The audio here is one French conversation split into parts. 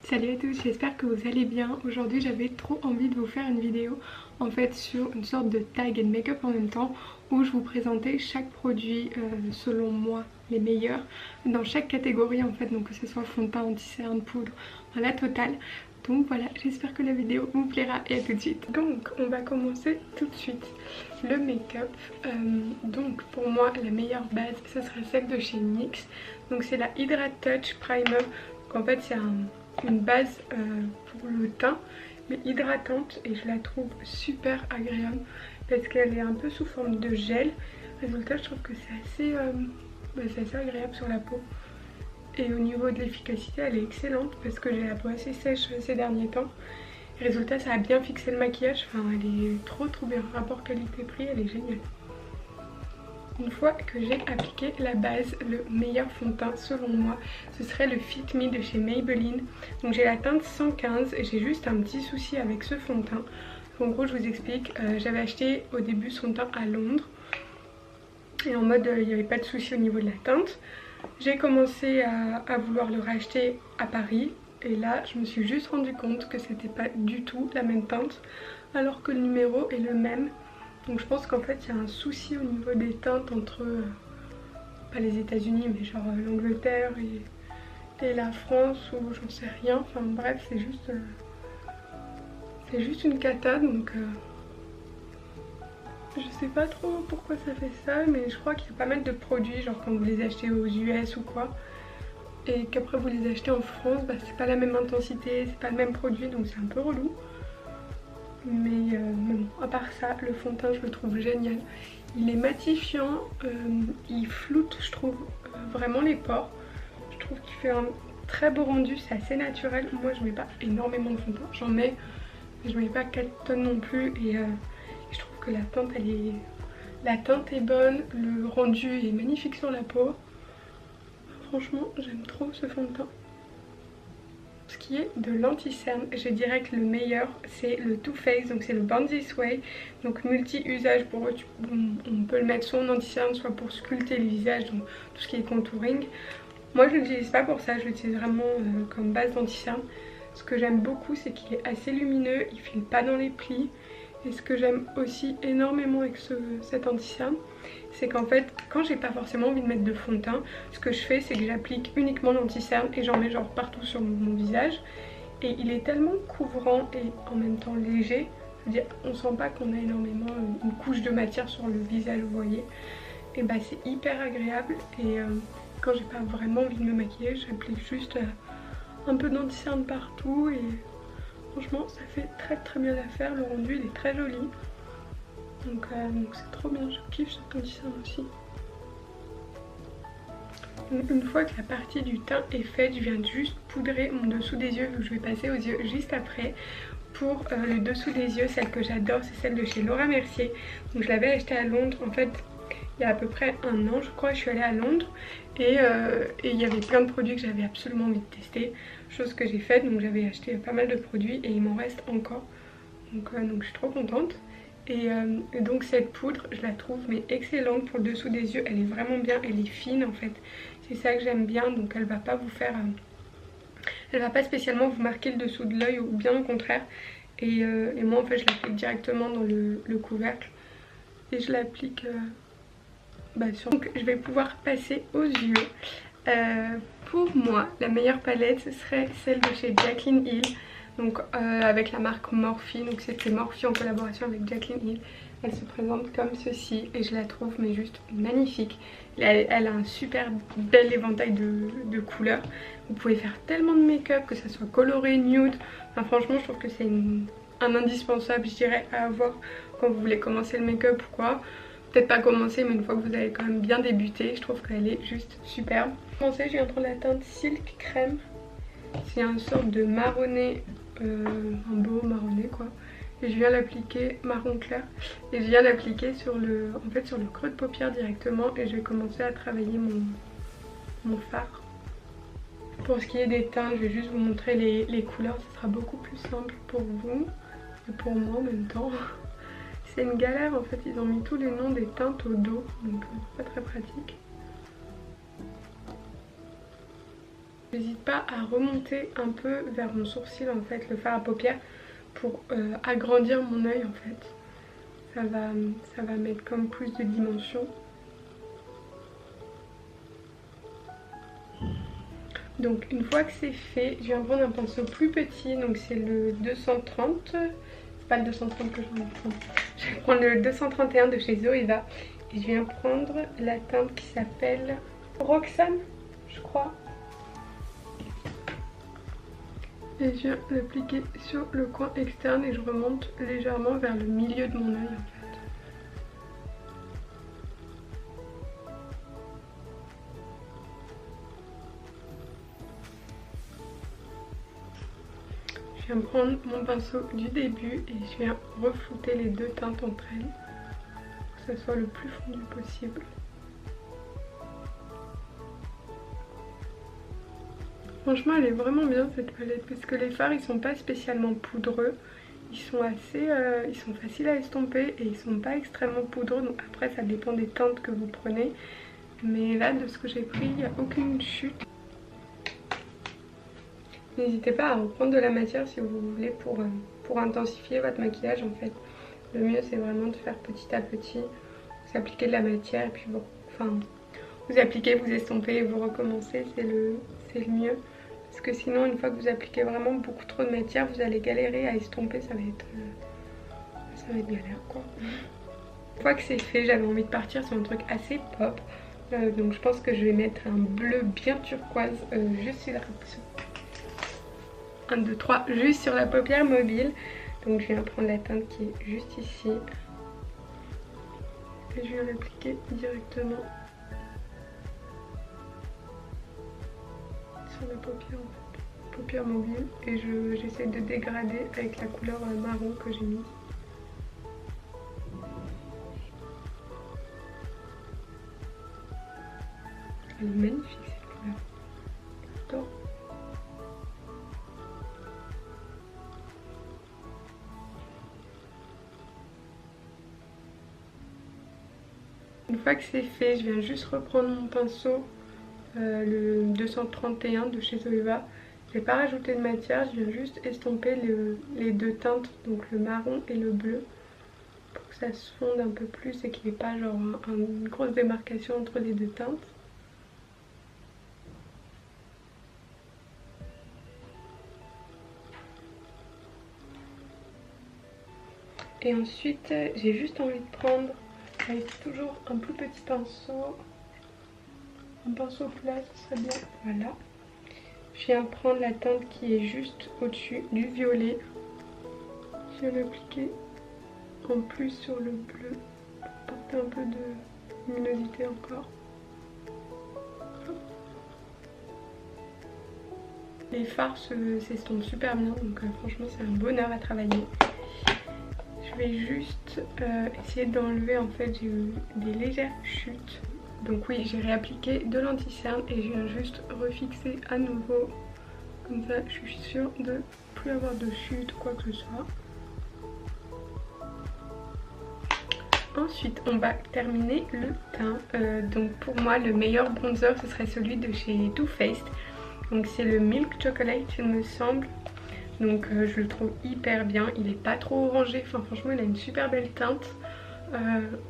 Salut à tous, j'espère que vous allez bien. Aujourd'hui j'avais trop envie de vous faire une vidéo en fait sur une sorte de tag and make-up en même temps où je vous présentais chaque produit selon moi les meilleurs dans chaque catégorie en fait, donc que ce soit fond de teint, anti-cerne, poudre, la totale. Donc voilà, j'espère que la vidéo vous plaira et à tout de suite. Donc on va commencer tout de suite le make-up. Donc pour moi la meilleure base ce serait celle de chez NYX. Donc c'est la Hydrate Touch Primer. Donc en fait c'est une base pour le teint mais hydratante et je la trouve super agréable parce qu'elle est un peu sous forme de gel. Résultat je trouve que c'est assez agréable sur la peau. Et au niveau de l'efficacité elle est excellente parce que j'ai la peau assez sèche ces derniers temps. Résultat ça a bien fixé le maquillage, enfin elle est trop bien, rapport qualité-prix elle est géniale. Une fois que j'ai appliqué la base, le meilleur fond de teint selon moi, ce serait le Fit Me de chez Maybelline. Donc j'ai la teinte 115 et j'ai juste un petit souci avec ce fond de teint. En gros je vous explique, j'avais acheté au début ce fond de teint à Londres. Et en mode il n'y avait pas de souci au niveau de la teinte. J'ai commencé à vouloir le racheter à Paris. Et là je me suis juste rendu compte que c'était pas du tout la même teinte. Alors que le numéro est le même. Donc je pense qu'en fait il y a un souci au niveau des teintes entre, pas les États-Unis mais genre l'Angleterre et la France ou j'en sais rien. Enfin bref c'est juste une cata donc je sais pas trop pourquoi ça fait ça mais je crois qu'il y a pas mal de produits genre quand vous les achetez aux US ou quoi et qu'après vous les achetez en France bah c'est pas la même intensité, c'est pas le même produit donc c'est un peu relou. Mais bon, à part ça, le fond de teint je le trouve génial. Il est matifiant, il floute je trouve vraiment les pores. Je trouve qu'il fait un très beau rendu, c'est assez naturel. Moi je mets pas énormément de fond de teint, j'en mets, mais je mets pas 4 tonnes non plus. Et je trouve que la teinte est bonne, le rendu est magnifique sur la peau. Franchement j'aime trop ce fond de teint. Ce qui est de l'anti-cerne, je dirais que le meilleur c'est le Too Faced, donc c'est le Born This Way, donc multi-usage. Pour eux on peut le mettre soit en anti-cerne soit pour sculpter le visage, donc tout ce qui est contouring. Moi je l'utilise pas pour ça, je l'utilise vraiment comme base d'anti-cerne. Ce que j'aime beaucoup c'est qu'il est assez lumineux, il file pas dans les plis. Et ce que j'aime aussi énormément avec cet anti-cerne, c'est qu'en fait quand j'ai pas forcément envie de mettre de fond de teint, ce que je fais c'est que j'applique uniquement l'anti-cerne et j'en mets genre partout sur mon visage. Et il est tellement couvrant et en même temps léger, c'est-à-dire on sent pas qu'on a énormément une couche de matière sur le visage, vous voyez. Et bah c'est hyper agréable et quand j'ai pas vraiment envie de me maquiller, j'applique juste un peu d'anti-cerne partout et franchement ça fait très bien l'affaire, le rendu il est très joli. Donc c'est trop bien, je kiffe cet anti-cerne aussi. Donc, une fois que la partie du teint est faite, je viens juste poudrer mon dessous des yeux, vu que je vais passer aux yeux juste après. Pour le dessous des yeux, celle que j'adore c'est celle de chez Laura Mercier. Donc je l'avais achetée à Londres en fait il y a à peu près un an je crois, je suis allée à Londres. Et il y avait plein de produits que j'avais absolument envie de tester, chose que j'ai faite. Donc j'avais acheté pas mal de produits et il m'en reste encore. Donc je suis trop contente. Et donc cette poudre je la trouve mais excellente pour le dessous des yeux, elle est vraiment bien, elle est fine en fait. C'est ça que j'aime bien, donc elle va pas vous faire... elle va pas spécialement vous marquer le dessous de l'œil ou bien au contraire. Et moi en fait je l'applique directement dans le couvercle. Et je l'applique sur... Donc je vais pouvoir passer aux yeux. Pour moi la meilleure palette ce serait celle de chez Jaclyn Hill. Donc avec la marque Morphe, donc c'était Morphe en collaboration avec Jaclyn Hill. Elle se présente comme ceci et je la trouve mais juste magnifique. Elle a un super bel éventail de couleurs. Vous pouvez faire tellement de make-up, que ça soit coloré, nude. Enfin franchement je trouve que c'est un indispensable je dirais à avoir quand vous voulez commencer le make-up ou quoi. Peut-être pas commencer mais une fois que vous avez quand même bien débuté, je trouve qu'elle est juste superbe. Pour commencer je viens prendre la teinte Silk Crème. C'est une sorte de marronné, un beau marronné quoi. Et je viens l'appliquer marron clair. Et je viens l'appliquer sur en fait sur le creux de paupière directement. Et je vais commencer à travailler mon fard. Pour ce qui est des teints, je vais juste vous montrer les couleurs. Ce sera beaucoup plus simple pour vous et pour moi en même temps. C'est une galère en fait, ils ont mis tous les noms des teintes au dos. Donc pas très pratique. N'hésite pas à remonter un peu vers mon sourcil en fait, le fard à paupières pour agrandir mon œil en fait. Ça va mettre comme plus de dimension. Donc une fois que c'est fait, je viens prendre un pinceau plus petit, donc c'est le 230, c'est pas le 230 que je vais prendre, je vais prendre le 231 de chez Zoeva et je viens prendre la teinte qui s'appelle Roxane, je crois. Et je viens l'appliquer sur le coin externe et je remonte légèrement vers le milieu de mon œil en fait. Je viens prendre mon pinceau du début et je viens reflouter les deux teintes entre elles pour que ça soit le plus fondu possible. Franchement elle est vraiment bien cette palette parce que les fards ils sont pas spécialement poudreux. Ils sont ils sont faciles à estomper et ils sont pas extrêmement poudreux. Donc après ça dépend des teintes que vous prenez. Mais là de ce que j'ai pris il n'y a aucune chute. N'hésitez pas à reprendre de la matière si vous voulez pour intensifier votre maquillage en fait. Le mieux c'est vraiment de faire petit à petit. Vous appliquez de la matière et puis vous appliquez, vous estompez et vous recommencez, c'est le mieux. Parce que sinon une fois que vous appliquez vraiment beaucoup trop de matière, vous allez galérer à estomper, ça va être galère quoi. Une fois que c'est fait, j'avais envie de partir sur un truc assez pop. Donc je pense que je vais mettre un bleu bien turquoise juste sur la 1, 2, 3, juste sur la paupière mobile. Donc je viens prendre la teinte qui est juste ici. Et je viens l'appliquer directement sur la paupière, en fait. Paupière mobile. Et j'essaie de dégrader avec la couleur marron que j'ai mise. Elle est magnifique cette couleur. J'adore. Une fois que c'est fait, je viens juste reprendre mon pinceau, le 231 de chez Zoeva. Je n'ai pas rajouté de matière, je viens juste estomper les deux teintes, donc le marron et le bleu, pour que ça se fonde un peu plus et qu'il n'y ait pas genre une grosse démarcation entre les deux teintes. Et ensuite, j'ai juste envie de prendre avec toujours un plus petit pinceau, un pinceau plat, ce serait bien, voilà. Je viens prendre la teinte qui est juste au-dessus du violet. Je viens l'appliquer en plus sur le bleu pour porter un peu de luminosité encore. Les fards s'estompent super bien, donc franchement c'est un bonheur à travailler. Je vais juste essayer d'enlever, en fait j'ai eu des légères chutes. Donc oui, j'ai réappliqué de l'anti-cerne et je viens juste refixer à nouveau. Comme ça je suis sûre de plus avoir de chute ou quoi que ce soit. Ensuite on va terminer le teint. Donc pour moi le meilleur bronzer ce serait celui de chez Too Faced. Donc c'est le Milk Chocolate il me semble. Donc je le trouve hyper bien, il est pas trop orangé, enfin franchement il a une super belle teinte.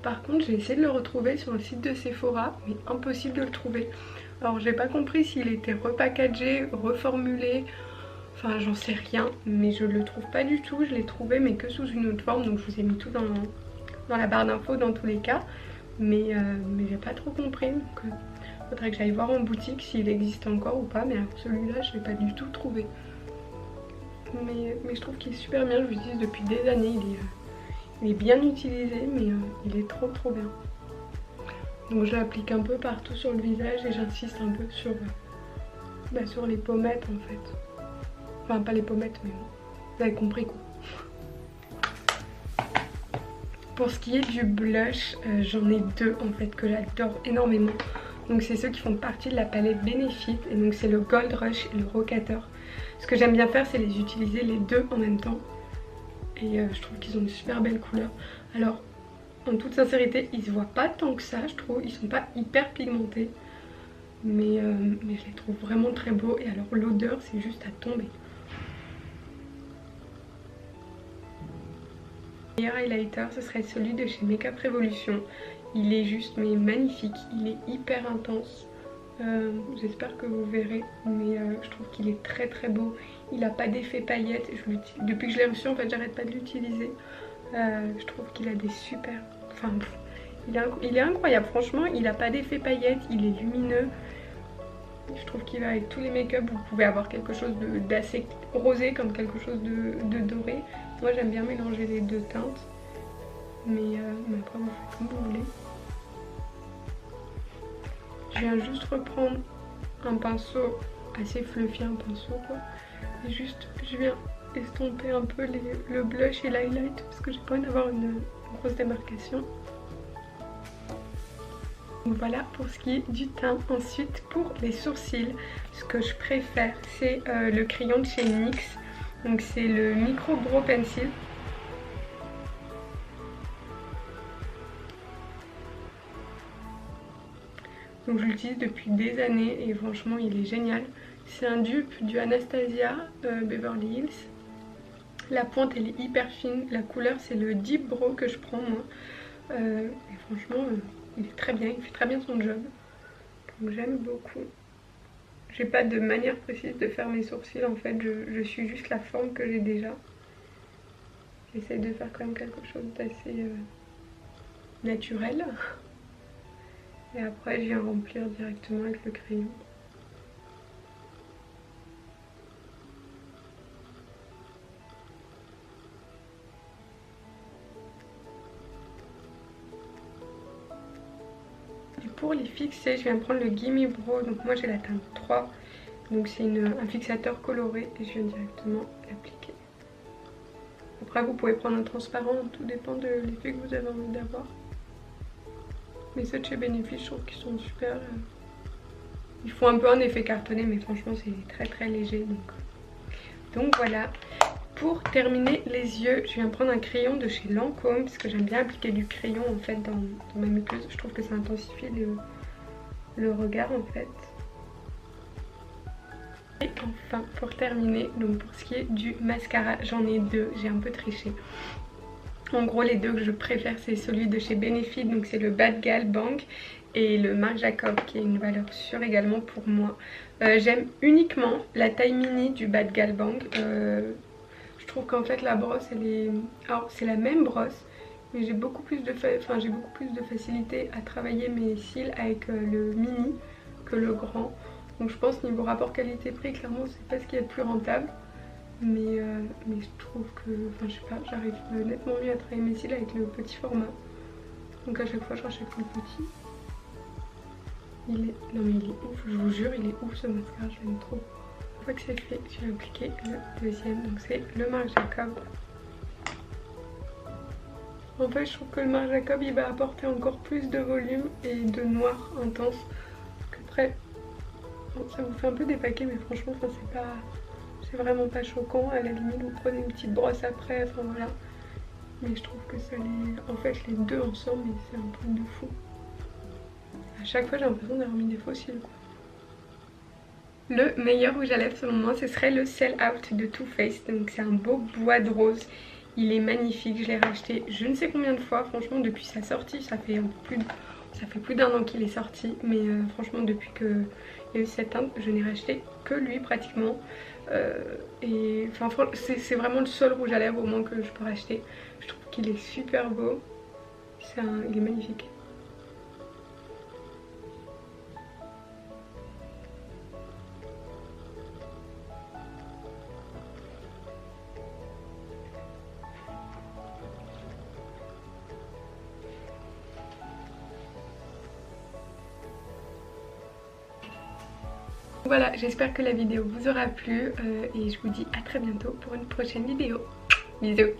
Par contre j'ai essayé de le retrouver sur le site de Sephora, mais impossible de le trouver. Alors j'ai pas compris s'il était repackagé, reformulé, enfin j'en sais rien, mais je le trouve pas du tout. Je l'ai trouvé mais que sous une autre forme, donc je vous ai mis tout dans la barre d'infos dans tous les cas. Mais j'ai pas trop compris, donc faudrait que j'aille voir en boutique s'il existe encore ou pas, mais celui-là je l'ai pas du tout trouvé. Mais je trouve qu'il est super bien, je l'utilise depuis des années, il est bien utilisé mais il est trop bien. Donc je l'applique un peu partout sur le visage et j'insiste un peu sur les pommettes en fait. Enfin pas les pommettes mais vous avez compris quoi. Pour ce qui est du blush, j'en ai deux en fait que j'adore énormément. Donc c'est ceux qui font partie de la palette Benefit et donc c'est le Gold Rush et le Rocateur. Ce que j'aime bien faire c'est les utiliser les deux en même temps. Et je trouve qu'ils ont une super belle couleur. Alors en toute sincérité ils se voient pas tant que ça je trouve, ils sont pas hyper pigmentés. mais je les trouve vraiment très beaux. Et alors l'odeur, c'est juste à tomber. Le meilleur highlighter, ce serait celui de chez Makeup Revolution. Il est juste mais magnifique, il est hyper intense. J'espère que vous verrez, mais je trouve qu'il est très très beau. Il n'a pas d'effet paillettes. Depuis que je l'ai reçu, en fait, j'arrête pas de l'utiliser. Je trouve qu'il a des super... Enfin, il est incroyable, franchement. Il n'a pas d'effet paillettes, il est lumineux. Je trouve qu'il va avec tous les make-up. Vous pouvez avoir quelque chose d'assez rosé comme quelque chose de doré. Moi, j'aime bien mélanger les deux teintes. Mais après, vous faites comme vous voulez. Je viens juste reprendre un pinceau assez fluffy, un pinceau quoi. Et juste, je viens estomper un peu le blush et l'highlight parce que j'ai pas envie d'avoir une grosse démarcation. Donc voilà pour ce qui est du teint. Ensuite, pour les sourcils, ce que je préfère, c'est le crayon de chez NYX. Donc c'est le Micro Brow Pencil. Donc je l'utilise depuis des années et franchement il est génial. C'est un dupe du Anastasia Beverly Hills. La pointe elle est hyper fine, la couleur c'est le Deep Brow que je prends moi. Et franchement il est très bien, il fait très bien son job. Donc j'aime beaucoup. J'ai pas de manière précise de faire mes sourcils en fait, je suis juste la forme que j'ai déjà. J'essaie de faire quand même quelque chose d'assez naturel. Et après je viens remplir directement avec le crayon. Et pour les fixer, je viens prendre le Gimme Brow. Donc moi j'ai la teinte 3. Donc c'est un fixateur coloré et je viens directement l'appliquer. Après vous pouvez prendre un transparent, tout dépend de l'effet que vous avez envie d'avoir. Mais ceux de chez Benefit, je trouve qu'ils sont super. Ils font un peu un effet cartonné, mais franchement c'est très très léger. Donc voilà. Pour terminer les yeux, je viens prendre un crayon de chez Lancôme parce que j'aime bien appliquer du crayon en fait dans ma muqueuse. Je trouve que ça intensifie le regard en fait. Et enfin pour terminer, donc pour ce qui est du mascara, j'en ai deux, j'ai un peu triché. En gros les deux que je préfère c'est celui de chez Benefit, donc c'est le Bad Gal Bang et le Marc Jacob qui est une valeur sûre également pour moi. J'aime uniquement la taille mini du Bad Gal Bang. Je trouve qu'en fait la brosse elle est... Alors c'est la même brosse mais j'ai beaucoup plus de facilité à travailler mes cils avec le mini que le grand. Donc je pense niveau rapport qualité-prix clairement c'est pas ce qui est le plus rentable. Mais je trouve que, enfin je sais pas, j'arrive nettement mieux à travailler mes cils avec le petit format. Donc à chaque fois je rachète le petit. Non mais il est ouf, je vous jure il est ouf ce mascara, je l'aime trop. Une fois que c'est fait, je vais appliquer le deuxième, donc c'est le Marc Jacob. En fait je trouve que le Marc Jacob il va apporter encore plus de volume et de noir intense. Qu'après, bon, ça vous fait un peu dépaquer mais franchement c'est pas... C'est vraiment pas choquant, à la limite vous prenez une petite brosse après, enfin voilà. Mais je trouve que ça les... En fait les deux ensemble, c'est un truc de fou. À chaque fois j'ai l'impression d'avoir mis des fossiles quoi. Le meilleur rouge à lèvres selon moi ce serait le Sell Out de Too Faced. Donc c'est un beau bois de rose. Il est magnifique, je l'ai racheté je ne sais combien de fois. Franchement depuis sa sortie, ça fait plus d'un an qu'il est sorti. Mais franchement depuis qu'il y a eu cette teinte, je n'ai racheté que lui pratiquement. Et enfin c'est vraiment le seul rouge à lèvres au moins que je peux racheter. Je trouve qu'il est super beau. Il est magnifique. Voilà, j'espère que la vidéo vous aura plu et je vous dis à très bientôt pour une prochaine vidéo. Bisous.